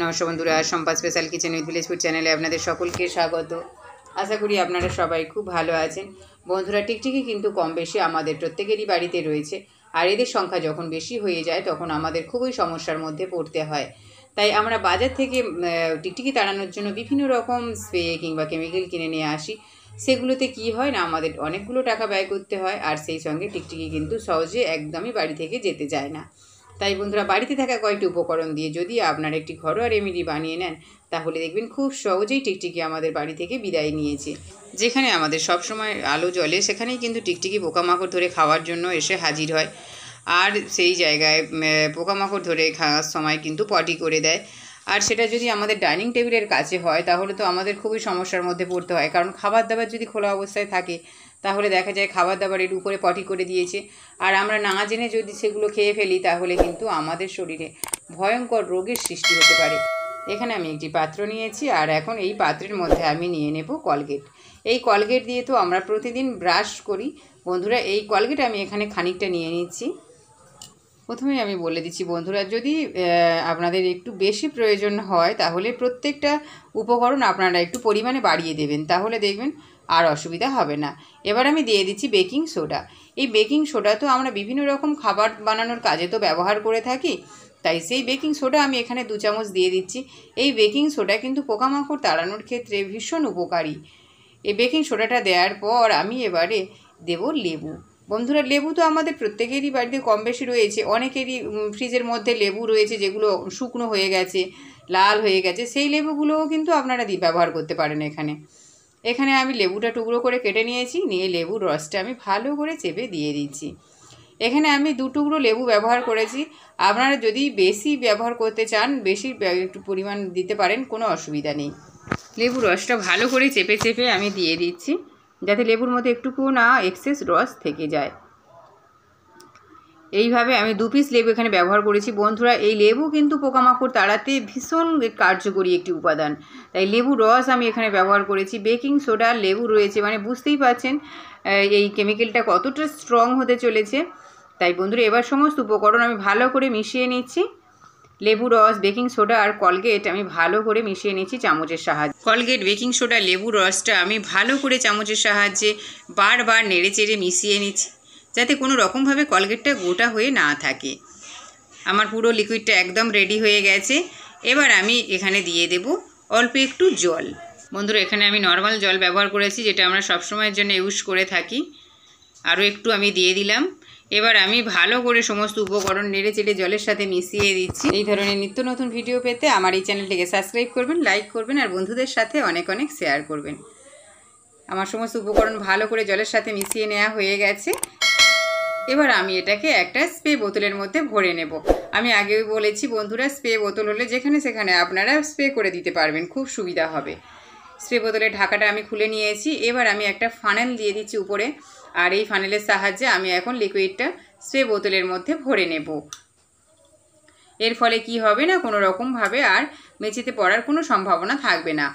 নমস্কার বন্ধুরা, Sampa special kitchen with village food চ্যানেলে আপনাদের সকলকে স্বাগত। আশা করি আপনারা সবাই খুব ভালো আছেন। বন্ধুরা, টিকটিকি কিন্তু কম বেশি আমাদের প্রত্যেকেরই বাড়িতে রয়েছে, আর এদের সংখ্যা যখন বেশি হয়ে যায় তখন আমাদের খুবই সমস্যার মধ্যে পড়তে হয়। তাই আমরা বাজার থেকে টিকটিকি তাড়ানোর জন্য বিভিন্ন রকম স্প্রে কিংবা কেমিক্যাল কিনে নিয়ে আসি। সেগুলোতে কি হয় না, আমাদের অনেকগুলো টাকা ব্যয় করতে হয়, আর সেই সঙ্গে টিকটিকি কিন্তু সহজে একদমই বাড়ি থেকে যেতে চায় না। তাই বন্ধুরা, বাড়িতে থাকা কয়েকটি উপকরণ দিয়ে যদি আপনারা একটি ঘরোয়া রেমেডি বানিয়ে নেন, তাহলে দেখবেন খুব সহজেই টিকটিকি আমাদের বাড়ি থেকে বিদায় নিয়েছে। যেখানে আমাদের সবসময় আলো জ্বলে, সেখানেই কিন্তু টিকটিকি পোকামাকড় ধরে খাওয়ার জন্য এসে হাজির হয়, আর সেই জায়গায় পোকামাকড় ধরে খাওয়ার সময় কিন্তু পটি করে দেয়। আর সেটা যদি আমাদের ডাইনিং টেবিলের কাছে হয়, তাহলে তো আমাদের খুবই সমস্যার মধ্যে পড়তে হয়, কারণ খাবার দাবার যদি খোলা অবস্থায় থাকে তাহলে দেখা যায় খাবার দাবারের উপরে পটি করে দিয়েছে, আর আমরা না জেনে যদি সেগুলো খেয়ে ফেলি তাহলে কিন্তু আমাদের শরীরে ভয়ঙ্কর রোগের সৃষ্টি হতে পারে। এখানে আমি একটি পাত্র নিয়েছি, আর এখন এই পাত্রের মধ্যে আমি নিয়ে নেব কলগেট। এই কলগেট দিয়ে তো আমরা প্রতিদিন ব্রাশ করি। বন্ধুরা, এই কলগেট আমি এখানে খানিকটা নিয়ে নিচ্ছি। প্রথমেই আমি বলে দিচ্ছি বন্ধুরা, যদি আপনাদের একটু বেশি প্রয়োজন হয় তাহলে প্রত্যেকটা উপকরণ আপনারা একটু পরিমাণে বাড়িয়ে দেবেন, তাহলে দেখবেন আর অসুবিধা হবে না। এবার আমি দিয়ে দিচ্ছি বেকিং সোডা। এই বেকিং সোডা তো আমরা বিভিন্ন রকম খাবার বানানোর কাজে তো ব্যবহার করে থাকি, তাই সেই বেকিং সোডা আমি এখানে 2 চামচ দিয়ে দিচ্ছি। এই বেকিং সোডা কিন্তু পোকামাকড় তাড়ানোর ক্ষেত্রে ভীষণ উপকারী। এই বেকিং সোডাটা দেওয়ার পর আমি এবারে দেব লেবু। বন্ধুরা, লেবু তো আমাদের প্রত্যেকেরই বাড়িতে কম বেশি রয়েছে। অনেকেরই ফ্রিজের মধ্যে লেবু রয়েছে যেগুলো শুকনো হয়ে গেছে, লাল হয়ে গেছে, সেই লেবুগুলোও কিন্তু আপনারা ব্যবহার করতে পারেন। এখানে আমি লেবুটা টুকরো করে কেটে নিয়েছি, নিয়ে লেবুর রসটা আমি ভালো করে চেপে দিয়ে দিচ্ছি। এখানে আমি 2 টুকরো লেবু ব্যবহার করেছি। আপনারা যদি বেশি ব্যবহার করতে চান, বেশি একটু পরিমাণ দিতে পারেন, কোনো অসুবিধা নেই। লেবুর রসটা ভালো করে চেপে চেপে আমি দিয়ে দিচ্ছি, যাতে লেবুর মধ্যে একটুকু না এক্সেস রস থেকে যায়। এইভাবে আমি 2 পিস লেবু এখানে ব্যবহার করেছি। বন্ধুরা, এই লেবু কিন্তু পোকামাকড় তাড়াতে ভীষণ কার্যকরী একটি উপাদান, তাই লেবুর রস আমি এখানে ব্যবহার করেছি। বেকিং সোডা, লেবু রয়েছে, মানে বুঝতেই পারছেন এই কেমিক্যালটা কতটা স্ট্রং হতে চলেছে। তাই বন্ধুরা, এবার সমস্ত উপকরণ আমি ভালো করে মিশিয়ে নিচ্ছি। লেবু রস, বেকিং সোডা আর কলগেট আমি ভালো করে মিশিয়ে নিচ্ছি চামচের সাহায্যে। কলগেট, বেকিং সোডা, লেবু রসটা আমি ভালো করে চামচের সাহায্যে বারবার নেড়ে চেড়ে মিশিয়ে নিচ্ছি, যাতে কোনো রকমভাবে কলগেটটা গোটা হয়ে না থাকে। আমার পুরো লিকুইডটা একদম রেডি হয়ে গেছে। এবার আমি এখানে দিয়ে দেব অল্প একটু জল। বন্ধুরা, এখানে আমি নর্মাল জল ব্যবহার করেছি, যেটা আমরা সবসময়ের জন্য ইউজ করে থাকি। আরও একটু আমি দিয়ে দিলাম। এবার আমি ভালো করে সমস্ত উপকরণ নেড়ে চেড়ে জলের সাথে মিশিয়ে দিচ্ছি। এই ধরনের নিত্য নতুন ভিডিও পেতে আমার এই চ্যানেলটিকে সাবস্ক্রাইব করবেন, লাইক করবেন, আর বন্ধুদের সাথে অনেক অনেক শেয়ার করবেন। আমার সমস্ত উপকরণ ভালো করে জলের সাথে মিশিয়ে নেওয়া হয়ে গেছে। এবার আমি এটাকে একটা স্প্রে বোতলের মধ্যে ভরে নেব। আমি আগেও বলেছি বন্ধুরা, স্প্রে বোতল হলে যেখানে সেখানে আপনারা স্প্রে করে দিতে পারবেন, খুব সুবিধা হবে। স্প্রে বোতলের ঢাকাটা আমি খুলে নিয়েছি। এবার আমি একটা ফানেল দিয়ে দিচ্ছি উপরে, আর এই ফানেলের সাহায্যে আমি এখন লিকুইডটা স্প্রে বোতলের মধ্যে ভরে নেব। এর ফলে কি হবে না, কোনো রকমভাবে আর মেঝেতে পড়ার কোনো সম্ভাবনা থাকবে না।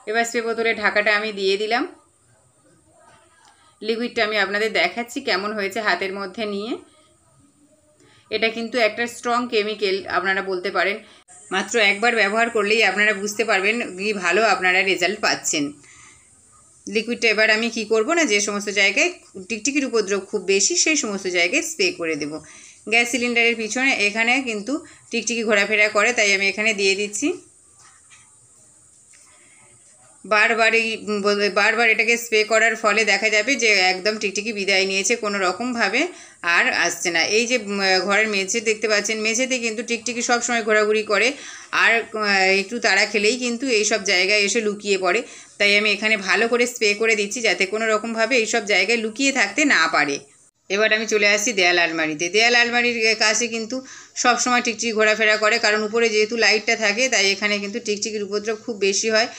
এবার স্প্রে বোতলের ঢাকাটা আমি দিয়ে দিলাম। লিকুইডটা আমি আপনাদের দেখাচ্ছি কেমন হয়েছে হাতের মধ্যে নিয়ে। এটা কিন্তু একটা স্ট্রং কেমিক্যাল আপনারা বলতে পারেন। মাত্র একবার ব্যবহার করলেই আপনারা বুঝতে পারবেন কি ভালো আপনারা রেজাল্ট পাচ্ছেন। লিকুইডটা এবার আমি কি করব না, যে সমস্ত জায়গায় টিকটিকির উপদ্রব খুব বেশি সেই সমস্ত জায়গায় স্প্রে করে দেব। গ্যাস সিলিন্ডারের পিছনে এখানে কিন্তু টিকটিকি ঘোরাফেরা করে, তাই আমি এখানে দিয়ে দিচ্ছি। বারবার এটাকে স্প্রে করার ফলে দেখা যাবে যে একদম টিকটিকি বিদায় নিয়েছে, কোনো রকমভাবে আর আসছে না। এই যে ঘরের মেঝে দেখতে পাচ্ছেন, মেঝেতে কিন্তু টিকটিকি সবসময় ঘোরাঘুরি করে, আর একটু তাড়া খেলেই কিন্তু এইসব জায়গায় এসে লুকিয়ে পড়ে। তাই আমি এখানে ভালো করে স্প্রে করে দিচ্ছি, যাতে কোনো রকমভাবে এইসব জায়গায় লুকিয়ে থাকতে না পারে। এবার আমি চলে আসছি দেয়াল আলমারিতে। দেয়াল আলমারির কাছে কিন্তু সবসময় টিকটিকি ঘোরাফেরা করে, কারণ উপরে যেহেতু লাইটটা থাকে, তাই এখানে কিন্তু টিকটিকির উপদ্রব খুব বেশি হয়।